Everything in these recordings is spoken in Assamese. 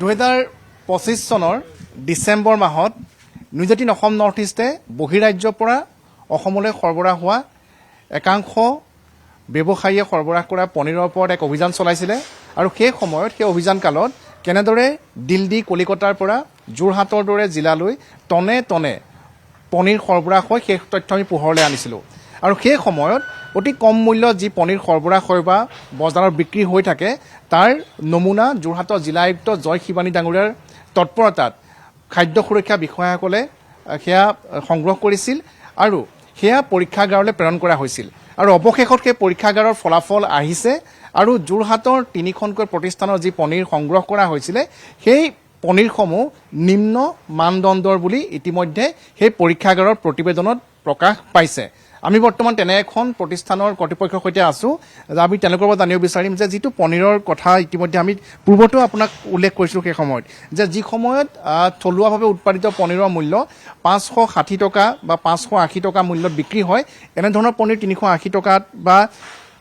2025 চনৰ ডিচেম্বৰ মাহত নিউজ18 অসম নৰ্থ ইষ্টে বহিৰাজ্যৰ পৰা অসমলৈ সৰবৰাহ হোৱা একাংশ ব্যৱসায়ীয়ে সৰবৰাহ কৰা পনীৰৰ ওপৰত এক অভিযান চলাইছিলে আৰু সেই সময়ত সেই অভিযান কালত কেনেদৰে দিল্লী কলিকতাৰ পৰা যোৰহাটৰ দৰে জিলালৈ টনে টনে পনীৰ সৰবৰাহ হয় সেই তথ্য আমি পোহৰলৈ আনিছিলোঁ আৰু সেই সময়ত অতি কম মূল্যত যি পনীৰ সৰবৰাহ হয় বা বজাৰত বিক্ৰী হৈ থাকে তাৰ নমুনা যোৰহাটৰ জিলা আয়ুক্ত জয় শিৱানী ডাঙৰীয়াৰ তৎপৰতাত খাদ্য সুৰক্ষা বিষয়াসকলে সেয়া সংগ্ৰহ কৰিছিল আৰু সেয়া পৰীক্ষাগাৰলৈ প্ৰেৰণ কৰা হৈছিল আৰু অৱশেষত সেই পৰীক্ষাগাৰৰ ফলাফল আহিছে আৰু যোৰহাটৰ তিনিখনকৈ প্ৰতিষ্ঠানৰ যি পনীৰ সংগ্ৰহ কৰা হৈছিলে সেই পনীৰসমূহ নিম্ন মানদণ্ডৰ বুলি ইতিমধ্যে সেই পৰীক্ষাগাৰৰ প্ৰতিবেদনত প্ৰকাশ পাইছে আমি বৰ্তমান তেনে এখন প্ৰতিষ্ঠানৰ কৰ্তৃপক্ষৰ সৈতে আছো আমি তেওঁলোকৰ পৰা জানিব বিচাৰিম যে যিটো পনীৰৰ কথা ইতিমধ্যে আমি পূৰ্বতেও আপোনাক উল্লেখ কৰিছিলোঁ সেই সময়ত যে যি সময়ত থলুৱাভাৱে উৎপাদিত পনীৰৰ মূল্য 560 টকা বা 580 টকা মূল্যত বিক্ৰী হয় এনেধৰণৰ পনীৰ 380 টকাত বা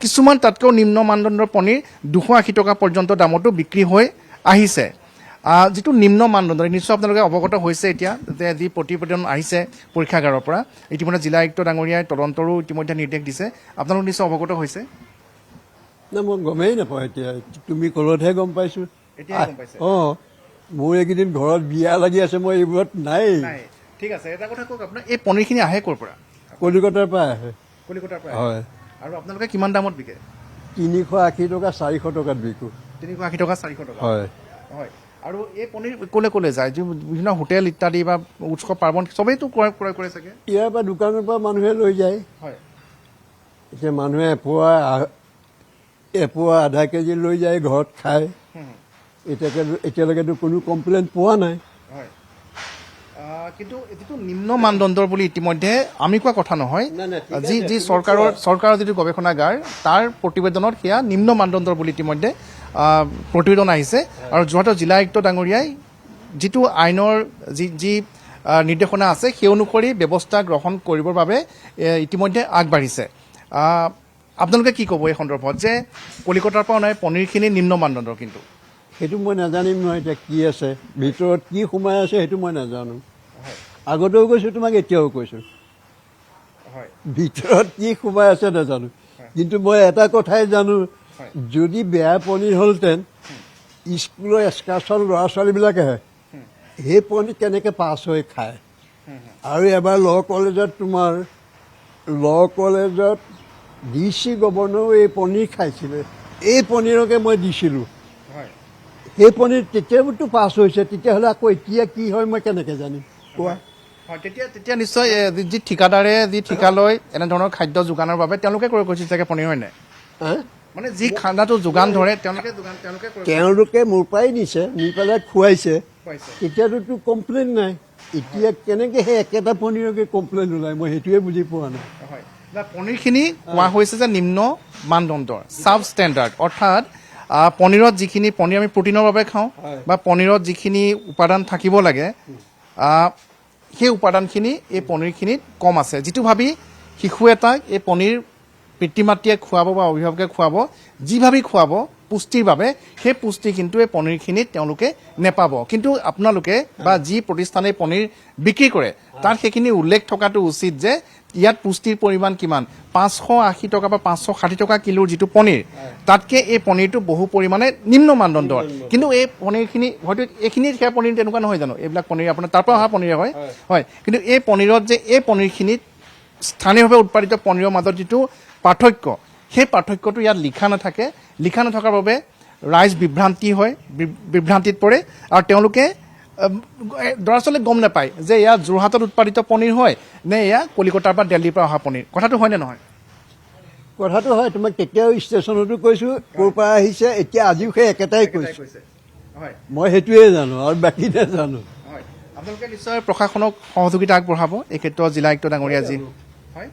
কিছুমান তাতকৈও নিম্ন মানদণ্ডৰ পনীৰ 280 টকা পৰ্যন্ত দামতো বিক্ৰী হৈ আহিছে যিটো নিম্ন মানদণ্ডৰ নিশ্চয় আপোনালোকে অৱগত হৈছে এতিয়া যে যি প্ৰতিবেদন আহিছে পৰীক্ষাগাৰৰ পৰা ইতিমধ্যে জিলা আয়ুক্ত ডাঙৰীয়াই তদন্তৰো ইতিমধ্যে নিৰ্দেশ দিছে আপোনালোক নিশ্চয় অৱগত হৈছে না মই গমেই নাপাওঁ এতিয়া তুমি কলতহে গম পাইছোঁ অঁ মোৰ এইকেইদিন ঘৰত বিয়া লাগি আছে মই এইবোৰত নাই ঠিক আছে এটা কথা কওক আপোনাৰ এই পনীৰখিনি আহে ক'ৰ পৰা কলিকতাৰ পৰা আহে কলিকতাৰ পৰা হয় আৰু আপোনালোকে কিমান দামত বিকে 380 টকা 400 টকাত বিকো 380 টকা 400 টকা হয় হয় আৰু এই পনীৰ ক'লে ক'লে যায় যে বিভিন্ন হোটেল ইত্যাদি বা উৎসৱ পাৰ্বণ চবেইতো ক্ৰয় কৰে চাগে ইয়াৰ পৰা দোকানৰ পৰা মানুহে লৈ যায় হয় এতিয়া মানুহে এপোৱা আধা কেজি লৈ যায় ঘৰত খায় এতিয়ালৈকেতো কোনো কমপ্লেইন পোৱা নাই হয় কিন্তু এইটো নিম্ন মানদণ্ডৰ বুলি ইতিমধ্যে আমি কোৱা কথা নহয় যি চৰকাৰৰ যিটো গৱেষণাগাৰ তাৰ প্ৰতিবেদনত সেয়া নিম্ন মানদণ্ডৰ বুলি ইতিমধ্যে প্ৰতিবেদন আহিছে আৰু যোৰহাটৰ জিলা আয়ুক্ত ডাঙৰীয়াই যিটো আইনৰ যি নিৰ্দেশনা আছে সেই অনুসৰি ব্যৱস্থা গ্ৰহণ কৰিবৰ বাবে ইতিমধ্যে আগবাঢ়িছে আপোনালোকে কি ক'ব এই সন্দৰ্ভত যে কলিকতাৰ পৰা অনাই পনীৰখিনি নিম্ন মানদণ্ডৰ কিন্তু সেইটো মই নাজানিম নহয় এতিয়া কি আছে ভিতৰত কি সোমাই আছে সেইটো মই নাজানো আগতেও কৈছোঁ তোমাক এতিয়াও কৈছোঁ ভিতৰত কি সোমাই আছে নাজানো কিন্তু মই এটা কথাই জানো যদি বেয়া পনীৰ হ'লহেঁতেন স্কুলৰ এক্সকাৰ্ছন ল'ৰা ছোৱালীবিলাকে সেই পনীৰ কেনেকৈ পাছ হৈ খায় আৰু এবাৰ ল' কলেজত DC গভৰ্ণৰেও এই পনীৰ খাইছিলে এই পনীৰকে মই দিছিলোঁ সেই পনীৰ তেতিয়াওতো পাছ হৈছে তেতিয়াহ'লে আকৌ এতিয়া কি হয় মই কেনেকৈ জানিম কোৱা হয় তেতিয়া নিশ্চয় যি ঠিকাদাৰে যি ঠিকা লয় এনেধৰণৰ খাদ্য যোগানৰ বাবে তেওঁলোকে ক্ৰয় কৰিছিল চাগে পনীৰ হয় নাই মানে যি খানাটো যোগান ধৰে তেওঁলোকে মোৰ পৰাই নিছে নি পেলাই খুৱাইছে তেতিয়াতো কমপ্লেইন নাই এতিয়া কেনেকৈ সেই একেটা পনীৰকে কমপ্লেইন ওলায় মই সেইটোৱে বুজি পোৱা নাই পনীৰখিনি কোৱা হৈছে যে নিম্ন মানদণ্ডৰ চাব ষ্টেণ্ডাৰ্ড অৰ্থাৎ পনীৰত যিখিনি পনীৰ আমি প্ৰটিনৰ বাবে খাওঁ বা পনীৰত যিখিনি উপাদান থাকিব লাগে সেই উপাদানখিনি এই পনীৰখিনিত কম আছে যিটো ভাবি শিশু এটাক এই পনীৰ পিতৃ মাতৃয়ে খুৱাব বা অভিভাৱকে খুৱাব যি ভাবি খুৱাব পুষ্টিৰ বাবে সেই পুষ্টি কিন্তু এই পনীৰখিনিত তেওঁলোকে নেপাব কিন্তু আপোনালোকে বা যি প্ৰতিষ্ঠানে পনীৰ বিক্ৰী কৰে তাত সেইখিনি উল্লেখ থকাটো উচিত যে ইয়াত পুষ্টিৰ পৰিমাণ কিমান 580 টকা বা 560 টকা কিলোৰ যিটো পনীৰ তাতকৈ এই পনীৰটো বহু পৰিমাণে নিম্ন মানদণ্ডৰ কিন্তু এই পনীৰখিনি হয়তো এইখিনি সেয়া পনীৰ তেনেকুৱা নহয় জানো এইবিলাক পনীৰ আপোনাৰ তাৰ পৰা অহা পনীৰ হয় কিন্তু এই পনীৰত যে এই পনীৰখিনিত স্থানীয়ভাৱে উৎপাদিত পনীৰৰ মাজত যিটো পাৰ্থক্য সেই পাৰ্থক্যটো ইয়াত লিখা নথকাৰ বাবে ৰাইজ বিভ্ৰান্তিত পৰে আৰু তেওঁলোকে ল'ৰা ছোৱালীক গম নাপায় যে এয়া যোৰহাটত উৎপাদিত পনীৰ হয় নে এয়া কলিকতাৰ পৰা দিল্লীৰ পৰা অহা পনীৰ কথাটো হয় নে নহয় কথাটো হয় তোমাক তেতিয়াও ষ্টেচনতো কৈছোঁ ক'ৰ পৰা আহিছে এতিয়া আজিও সেই একেটাই কৈছোঁ মই সেইটোৱে জানো আৰু বাকী নাজানো আপোনালোকে নিশ্চয় প্ৰশাসনক সহযোগিতা আগবঢ়াব এই ক্ষেত্ৰত জিলা আয়ুক্ত ডাঙৰীয়া যি হয়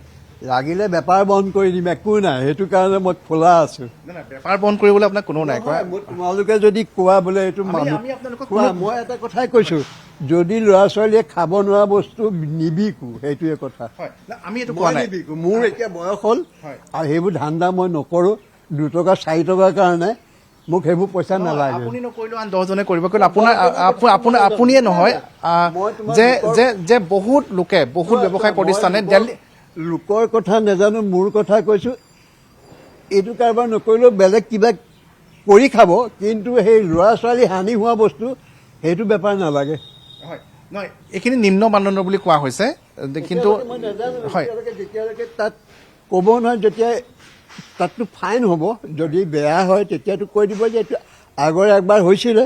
লাগিলে বেপাৰ বন্ধ কৰি দিম একো নাই সেইটো কাৰণে মই খোলা আছো বেপাৰ বন্ধ কৰিবলৈ আপোনাক কোনো নাই তোমালোকে যদি কোৱা বোলে এইটো কোৱা মই এটা কথাই কৈছোঁ যদি ল'ৰা ছোৱালীয়ে খাব নোৱাৰা বস্তু নিবিকো সেইটোৱে কথা নিবিকো মোৰ এতিয়া বয়স হ'ল আৰু সেইবোৰ ধান্দা মই নকৰোঁ 2 টকা 4 টকাৰ কাৰণে মোক সেইবোৰ পইচা নালাগে আপুনি নকৰিলেও আন 10 জনে কৰিব কৰিলে আপোনাৰ আপুনিয়ে নহয় যে বহুত লোকে বহুত ব্যৱসায় প্ৰতিষ্ঠানে দিল্লী লোকৰ কথা নাজানো মোৰ কথা কৈছোঁ এইটো কাৰোবাৰ নকৰিলেও বেলেগ কিবা কৰি খাব কিন্তু সেই ল'ৰা ছোৱালী হানি হোৱা বস্তু সেইটো বেপাৰ নালাগে হয় নহয় এইখিনি নিম্ন মানদণ্ডৰ বুলি কোৱা হৈছে কিন্তু মই নাজানো হয় যেতিয়ালৈকে তাত ক'ব নহয় যেতিয়া তাততো ফাইন হ'ব যদি বেয়া হয় তেতিয়াতো কৈ দিব যে এইটো আগৰ একবাৰ হৈছিলে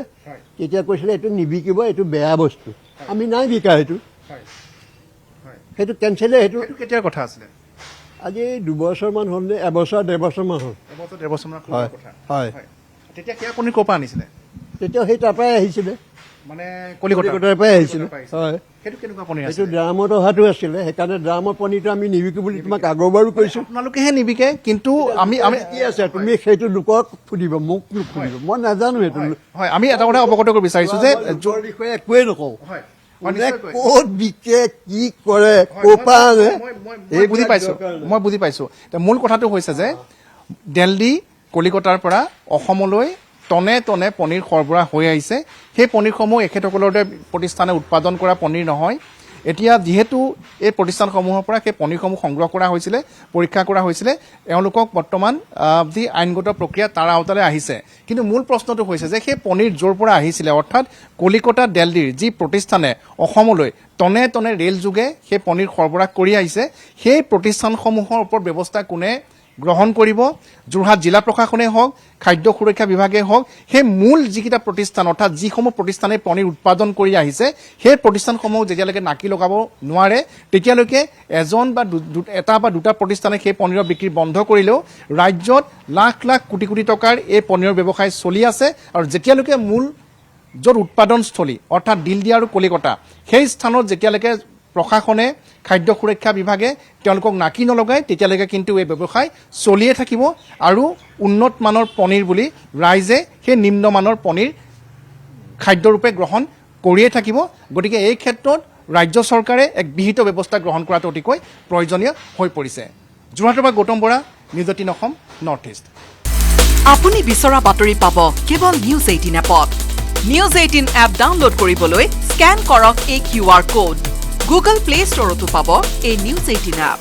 তেতিয়া কৈছিলে এইটো নিবিকিব এইটো বেয়া বস্তু আমি নাই বিকা সেইটো কেঞ্চেলে সেইটো কেতিয়াৰ কথা আছিলে আজি 2 বছৰমান হ'ল নে এবছৰ 1.5 বছৰমান হ'ল এবছৰ 1.5 বছৰমান হয় কথা হয় তেতিয়া সেয়া পনীৰ ক'ৰ পৰা আনিছিলে তেতিয়া সেই তাৰ পৰাই আহিছিলে মানে কলিকতাৰ পৰাই আহিছিলে হয় সেইটো কেনেকুৱা পনীৰ এইটো আছিল ড্ৰামত অহাটো আছিলে সেইকাৰণে ড্ৰামৰ পনীৰটো আমি নিবিকো বুলি তোমাক আগৰবাৰো কৈছোঁ আপোনালোকেহে নিবিকে কিন্তু আমি কি আছে তুমি সেইটো লোকক সুধিব মোক নুসুধিব মই নাজানো সেইটো হয় আমি এটা কথা অৱগত কৰিব বিচাৰিছো যে লোকৰ বিষয়ে একোৱেই নকওঁ হয় কোনে ক'ত বিকে কি কৰে ক'ৰ পৰা আনে মই বুজি পাইছো মূল কথাটো হৈছে যে দিল্লী কলিকতাৰ পৰা অসমলৈ টনে টনে পনীৰ সৰবৰাহ হৈ আহিছে সেই পনীৰসমূহ এখেতসকলৰ প্ৰতিষ্ঠানে উৎপাদন কৰা পনীৰ নহয় এতিয়া যিহেতু এই প্ৰতিষ্ঠানসমূহৰ পৰা সেই পনীৰসমূহ সংগ্ৰহ কৰা হৈছিলে পৰীক্ষা কৰা হৈছিলে এওঁলোকক বৰ্তমান যি আইনগত প্ৰক্ৰিয়া তাৰ আওতালৈ আহিছে কিন্তু মূল প্ৰশ্নটো হৈছে যে সেই পনীৰ য'ৰ পৰা আহিছিলে অৰ্থাৎ কলিকতা দিল্লীৰ যি প্ৰতিষ্ঠানে অসমলৈ টনে টনে ৰেল যোগে সেই পনীৰ সৰবৰাহ কৰি আহিছে সেই প্ৰতিষ্ঠানসমূহৰ ওপৰত ব্যৱস্থা কোনে গ্ৰহণ কৰিব যোৰহাট জিলা প্ৰশাসনেই হওক খাদ্য সুৰক্ষা বিভাগেই হওক সেই মূল যিকেইটা প্ৰতিষ্ঠান অৰ্থাৎ যিসমূহ প্ৰতিষ্ঠানে পনীৰ উৎপাদন কৰি আহিছে সেই প্ৰতিষ্ঠানসমূহ যেতিয়ালৈকে নাকি লগাব নোৱাৰে তেতিয়ালৈকে এটা বা দুটা প্ৰতিষ্ঠানে সেই পনীৰৰ বিক্ৰী বন্ধ কৰিলেও ৰাজ্যত লাখ লাখ কোটি কোটি টকাৰ এই পনীৰৰ ব্যৱসায় চলি আছে আৰু যেতিয়ালৈকে মূল য'ত উৎপাদনস্থলী অৰ্থাৎ দিল্লী আৰু কলিকতা সেই স্থানত যেতিয়ালৈকে প্ৰশাসনে খাদ্য সুৰক্ষা বিভাগে তেওঁলোকক নাকি নলগায় তেতিয়ালৈকে কিন্তু এই ব্যৱসায় চলিয়ে থাকিব আৰু উন্নত মানৰ পনীৰ বুলি ৰাইজে সেই নিম্নমানৰ পনীৰ খাদ্যৰূপে গ্ৰহণ কৰিয়ে থাকিব গতিকে এই ক্ষেত্ৰত ৰাজ্য চৰকাৰে এক বিহিত ব্যৱস্থা গ্ৰহণ কৰাটো অতিকৈ প্ৰয়োজনীয় হৈ পৰিছে যোৰহাটৰ পৰা Gautam Bora news 18 Assam north east আপুনি বিচৰা বাতৰি পাব কেৱল নিউজ 18 এপত নিউজ 18 এপ ডাউনলোড কৰিবলৈ স্কেন কৰক এই QR code Google Play Store তো পাব এই নিউজ 18 এপ